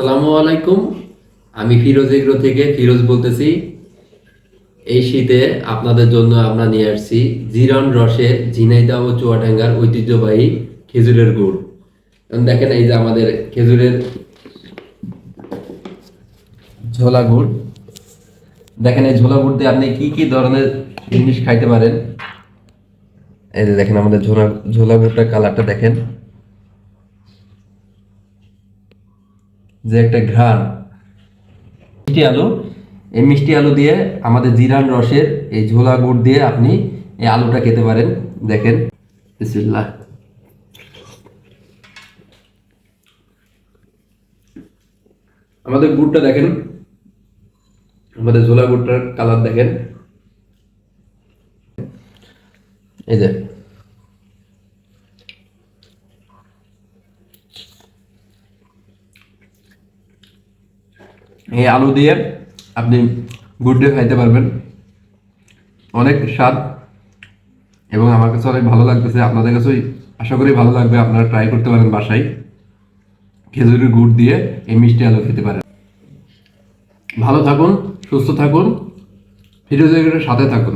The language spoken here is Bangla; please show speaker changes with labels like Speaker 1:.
Speaker 1: আসসালামু আলাইকুম। আমি ফিরোজ এগ্রো থেকে ফিরোজ বলতেছি। এই শীতে আপনাদের জন্য আমরা নিয়ে আসছি জিরান রসের ঝিনাইদহ ও চুয়াডাঙ্গার ঐতিহ্যবাহী খেজুরের গুড়। এখন দেখেন এই যে আমাদের খেজুরের ঝোলা গুড়। দেখেন এই ঝোলা গুড় দিয়ে আপনি কি কি ধরনের জিনিস খাইতে পারেন। এই যে দেখেন আমাদের ঝোলা ঝোলা গুড়টার কালারটা দেখেন, যে একটা ঘ্রাণ। মিষ্টি আলু, এই মিষ্টি আলু দিয়ে আমাদের জিরান রসের এই ঝোলা গুড় দিয়ে আপনি এই আলুটা খেতে পারেন। দেখেন, বিসমিল্লাহ। আমাদের গুড়টা দেখেন, আমাদের ঝোলা গুড়টার কালার দেখেন। এই যে এই আলু দিয়ে আপনি গুড় দিয়ে খাইতে পারবেন, অনেক স্বাদ এবং আমার কাছে অনেক ভালো লাগতেছে। আপনাদের কাছেও আশা করি ভালো লাগবে। আপনারা ট্রাই করতে পারেন বাসায়, খেজুরের গুড় দিয়ে এই মিষ্টি আলু খেতে পারেন। ভালো থাকুন, সুস্থ থাকুন, ফিরোজের সাথে থাকুন।